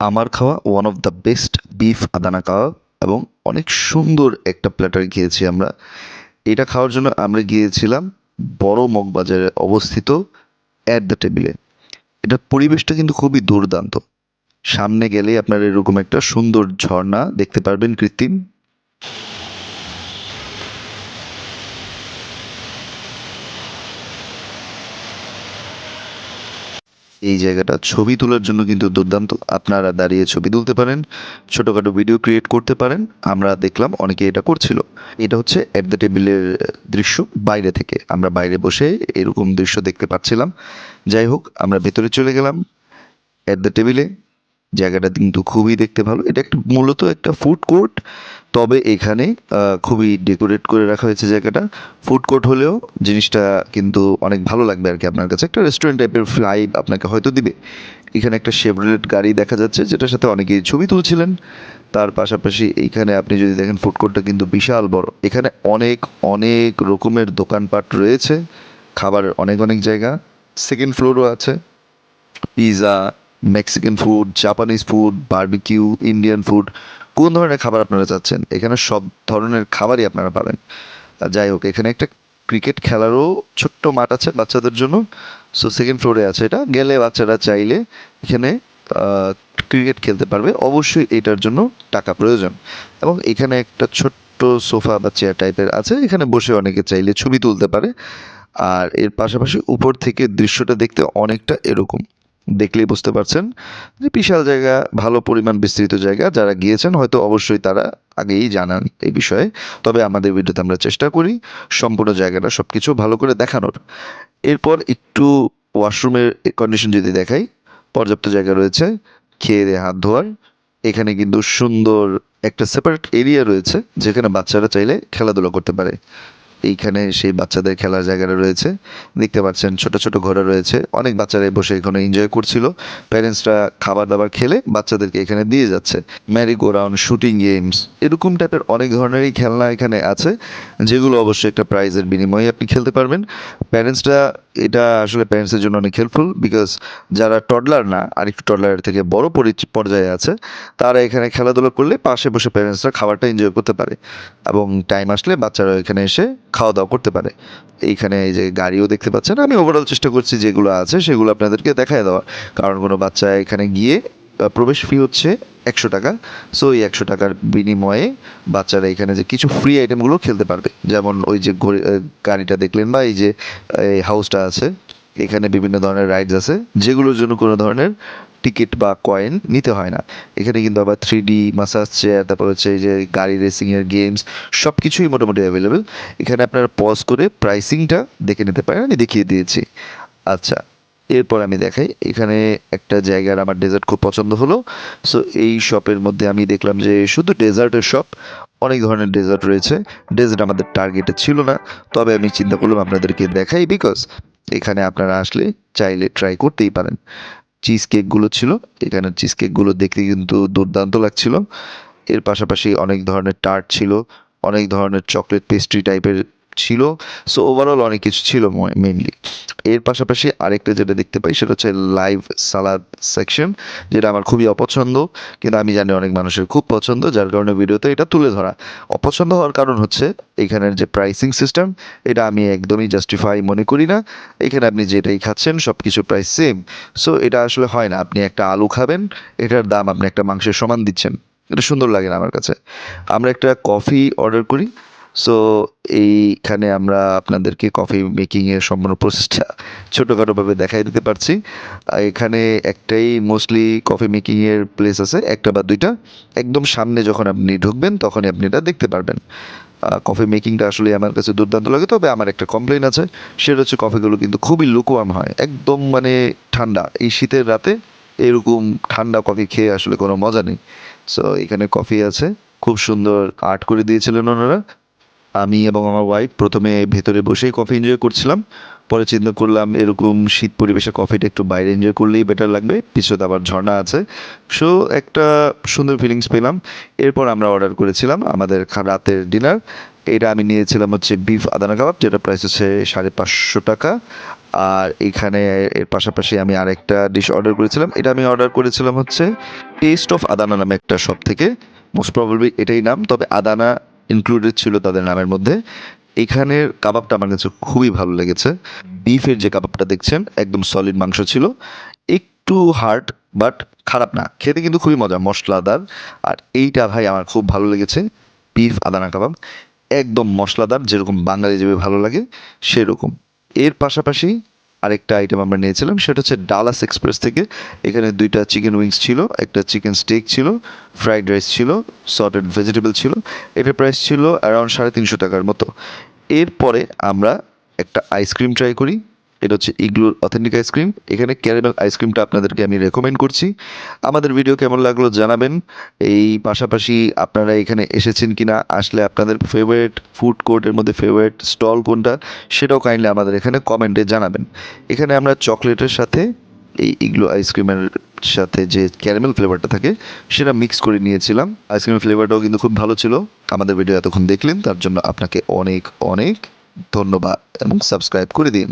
আমার খাওয়া one of the best beef Adana kebab এবং অনেক সুন্দর একটা প্ল্যাটার খেয়েছি আমরা। এটা খাওয়ার জন্য আমরা গিয়েছিলাম বড় মগবাজারে অবস্থিত অ্যাট দ্য টেবিলে। এটার পরিবেশটা কিন্তু খুবই দুর্দান্ত। সামনে গেলেই আপনার এরকম একটা সুন্দর ঝর্ণা দেখতে পারবেন কৃত্রিম। এই জায়গাটা ছবি তোলার জন্য কিন্তু দুর্দান্ত। আপনারা দাঁড়িয়ে ছবি তুলতে পারেন, ছোটখাটো ভিডিও ক্রিয়েট করতে পারেন। আমরা দেখলাম অনেকে এটা করছিল। এটা হচ্ছে এট দ্য টেবিলের দৃশ্য বাইরে থেকে। আমরা বাইরে বসে এরকম দৃশ্য দেখতে পাচ্ছিলাম। যাই হোক, আমরা ভেতরে চলে গেলাম এট দ্য টেবিলে। জায়গাটা কিন্তু খুবই দেখতে ভালো। এটা একটা মূলত একটা ফুড কোর্ট। তবে এখানে খুবই ডেকোরেট করে রাখা হয়েছে জায়গাটা। ফুড কোর্ট হলেও জিনিসটা কিন্তু অনেক ভালো লাগবে আর কি আপনার কাছে। একটা রেস্টুরেন্ট টাইপের ভাইব আপনাকে হয়তো দিবে। এখানে একটা শেভরলেট গাড়ি দেখা যাচ্ছে যেটার সাথে অনেকেই ছবি তুলছিলেন। তার পাশাপাশি এইখানে আপনি যদি দেখেন ফুড কোর্টটা কিন্তু বিশাল বড়। এখানে অনেক অনেক রকমের দোকানপাট রয়েছে। খাবারের অনেক অনেক জায়গা। সেকেন্ড ফ্লোরও আছে। Pizza, Mexican food, Japanese food, barbecue, Indian food, কোন ধরনের খাবার আপনারা চাচ্ছেন এখানে সব ধরনের খাবারই আপনারা পাবেন। যাই হোক, এখানে একটা ক্রিকেট খেলারও ছোট্ট মাঠ আছে বাচ্চাদের জন্য। সো সেকেন্ড ফ্লোরে আছে এটা। গেলে বাচ্চারা চাইলে এখানে ক্রিকেট খেলতে পারবে। অবশ্যই এটার জন্য টাকা প্রয়োজন। এবং এখানে একটা ছোট্ট সোফা বা চেয়ার টাইপের আছে, এখানে বসে অনেকে চাইলে ছবি তুলতে পারে। আর এর পাশাপাশি উপর থেকে দৃশ্যটা দেখতে অনেকটা এরকম। দেখলেই বুঝতে পারছেন যে বিশাল জায়গা, ভালো পরিমাণ বিস্তৃত জায়গা। যারা গিয়েছেন হয়তো অবশ্যই তারা আগেই জানান এই বিষয়ে। তবে আমাদের ভিডিওতে আমরা চেষ্টা করি সম্পূর্ণ জায়গাটা সবকিছু ভালো করে দেখানোর। এরপর একটু ওয়াশরুমের কন্ডিশন যদি দেখাই, পর্যাপ্ত জায়গা রয়েছে খেয়ে দিয়ে হাত ধোয়ার। এখানে কিন্তু সুন্দর একটা সেপারেট এরিয়া রয়েছে যেখানে বাচ্চারা চাইলে খেলাধুলা করতে পারে। এইখানে সেই বাচ্চাদের খেলার জায়গাটা রয়েছে। দেখতে পাচ্ছেন ছোট ছোট ঘোড়া রয়েছে। অনেক বাচ্চারাই বসে এখানে এনজয় করছিল। প্যারেন্টসরা খাবার দাবার খেলে বাচ্চাদেরকে এখানে দিয়ে যাচ্ছে। Merry go round, shooting games, এরকম টাইপের অনেক ধরনেরই খেলনা এখানে আছে, যেগুলো অবশ্যই একটা প্রাইজের বিনিময়ে আপনি খেলতে পারবেন। প্যারেন্টসরা, এটা আসলে প্যারেন্টসের জন্য অনেক হেল্পফুল, বিকজ যারা টডলার না, আরেকটু টডলারের থেকে বড় পর্যায়ে আছে, তারা এখানে খেলাধুলা করলে পাশে বসে প্যারেন্টসরা খাবারটা এনজয় করতে পারে। এবং টাইম আসলে বাচ্চারা এখানে এসে খাওয়া দাওয়া করতে পারে। এইখানে এই যে গাড়িও দেখতে পাচ্ছেন। আমি ওভারঅল চেষ্টা করছি যেগুলো আছে সেগুলো আপনাদেরকে দেখায় দেওয়ার। কারণ কোনো বাচ্চা এখানে গিয়ে প্রবেশ ফি হচ্ছে 100 টাকা। সো এই 100 টাকার বিনিময়ে বাচ্চারা এখানে যে কিছু ফ্রি আইটেমগুলো খেলতে পারবে। যেমন ওই যে গাড়িটা দেখলেন বা এই যে এই হাউসটা আছে, এখানে বিভিন্ন ধরনের রাইডস আছে যেগুলোর জন্য কোনো ধরনের টিকিট বা কয়েন নিতে হয় না। এখানে কিন্তু আবার 3D মাসাজ চেয়ার, তারপর হচ্ছে এই যে গাড়ি রেসিংয়ের গেমস, সব কিছুই মোটামুটি অ্যাভেলেবেল। এখানে আপনারা পজ করে প্রাইসিংটা দেখে নিতে পারেন। আমি দেখিয়ে দিয়েছি। আচ্ছা, এরপর আমি দেখাই। এখানে একটা জায়গার আমার ডেজার্ট খুব পছন্দ হলো। সো এই শপের মধ্যে আমি দেখলাম যে শুধু ডেজার্টের শপ, অনেক ধরনের ডেজার্ট রয়েছে। ডেজার্ট আমাদের টার্গেটে ছিল না, তবে আমি চিন্তা করলাম আপনাদেরকে দেখাই, বিকজ এখানে আপনারা আসলে চাইলে ট্রাই করতেই পারেন। চিজ কেকগুলো ছিল। এখানের চিজ কেকগুলো দেখতে কিন্তু দুর্দান্ত লাগছিল। এর পাশাপাশি অনেক ধরনের টার্ট ছিল, অনেক ধরনের চকলেট পেস্ট্রি টাইপের ছিল। সো ওভারঅল অনেক কিছু ছিল মেইনলি। এর পাশাপাশি আরেকটা যেটা দেখতে পাই সেটা হচ্ছে লাইভ সালাদ সেকশন, যেটা আমার খুবই অপছন্দ। কিন্তু আমি জানি অনেক মানুষের খুব পছন্দ, যার কারণে ভিডিওতে এটা তুলে ধরা। অপছন্দ হওয়ার কারণ হচ্ছে এখানের যে প্রাইসিং সিস্টেম, এটা আমি একদমই জাস্টিফাই মনে করি না। এখানে আপনি যেটাই খাচ্ছেন সব কিছু প্রাইস সেম। সো এটা আসলে হয় না। আপনি একটা আলু খাবেন, এটার দাম আপনি একটা মাংসের সমান দিচ্ছেন। এটা সুন্দর লাগে না আমার কাছে। আমরা একটা কফি অর্ডার করি। সো এইখানে আমরা আপনাদেরকে কফি মেকিংয়ের সম্পূর্ণ প্রসেসটা ছোটোখাটোভাবে দেখাই দিতে পারছি। এখানে একটাই মোস্টলি কফি মেকিংয়ের প্লেস আছে, একটা বা দুইটা। একদম সামনে যখন আপনি ঢুকবেন তখনই আপনি এটা দেখতে পারবেন। কফি মেকিংটা আসলে আমার কাছে দুর্দান্ত লাগে। তবে আমার একটা কমপ্লেন আছে, সেটা হচ্ছে কফিগুলো কিন্তু খুবই লুকোয়াম হয়, একদম মানে ঠান্ডা। এই শীতের রাতে এরকম ঠান্ডা কফি খেয়ে আসলে কোনো মজা নেই। সো এখানে কফি আছে, খুব সুন্দর আর্ট করে দিয়েছিলেন ওনারা। আমি এবং আমার ওয়াইফ প্রথমে ভেতরে বসেই কফি এনজয় করছিলাম। পরে চিন্তা করলাম এরকম শীত পরিবেশে কফিটা একটু বাইরে এনজয় করলেই বেটার লাগবে। পিছনে আবার ঝর্ণা আছে। সো একটা সুন্দর ফিলিংস পেলাম। এরপর আমরা অর্ডার করেছিলাম আমাদের রাতের ডিনার। এটা আমি নিয়েছিলাম হচ্ছে বিফ আদানা কাবাব, যেটা প্রাইস হচ্ছে 550 টাকা। আর এখানে এর পাশাপাশি আমি আরেকটা ডিশ অর্ডার করেছিলাম। এটা আমি অর্ডার করেছিলাম হচ্ছে টেস্ট অফ আদানা নামে একটা শপ থেকে। মোস্ট প্রবাবলি এটাই নাম, তবে আদানা ইনক্লুডেড ছিল তাদের নামের মধ্যে। এখানের কাবাবটা আমার কাছে খুবই ভালো লেগেছে। বিফের যে কাবাবটা দেখছেন একদম সলিড মাংস ছিল, একটু হার্ড বাট খারাপ না, খেতে কিন্তু খুবই মজা, মশলাদার। আর এইটা ভাই আমার খুব ভালো লেগেছে, বিফ আদানা কাবাব, একদম মশলাদার, যেরকম বাঙালি যেভাবে ভালো লাগে সেরকম। এর পাশাপাশি আরেকটা আইটেম আমরা নিয়েছিলাম, সেটা হচ্ছে ডালাস এক্সপ্রেস থেকে। এখানে 2টা চিকেন উইংস ছিল, একটা চিকেন স্টেক ছিল, ফ্রাইড রাইস ছিল, সটেড ভেজিটেবল ছিল। এটার প্রাইস ছিল অ্যারাউন্ড 350 টাকার মতো। এরপরে আমরা একটা আইসক্রিম ট্রাই করি। এটা হচ্ছে ইগলুর অথেন্টিক আইসক্রিম। এখানে ক্যারামেল আইসক্রিমটা আপনাদেরকে আমি রেকমেন্ড করছি। আমাদের ভিডিও কেমন লাগলো জানাবেন। এই পাশাপাশি আপনারা এখানে এসেছেন কিনা, আসলে আপনাদের ফেভারিট ফুড কোর্টের মধ্যে ফেভারিট স্টল কোনটা সেটাও কাইন্ডলি আমাদের এখানে কমেন্টে জানাবেন। এখানে আমরা চকলেটের সাথে এই ইগলো আইসক্রিমের সাথে যে ক্যারামেল ফ্লেভারটা থাকে সেটা মিক্স করে নিয়েছিলাম। আইসক্রিমের ফ্লেভারটাও কিন্তু খুব ভালো ছিল। আমাদের ভিডিও এতক্ষণ দেখলেন তার জন্য আপনাকে অনেক অনেক ধন্যবাদ এবং সাবস্ক্রাইব করে দিন।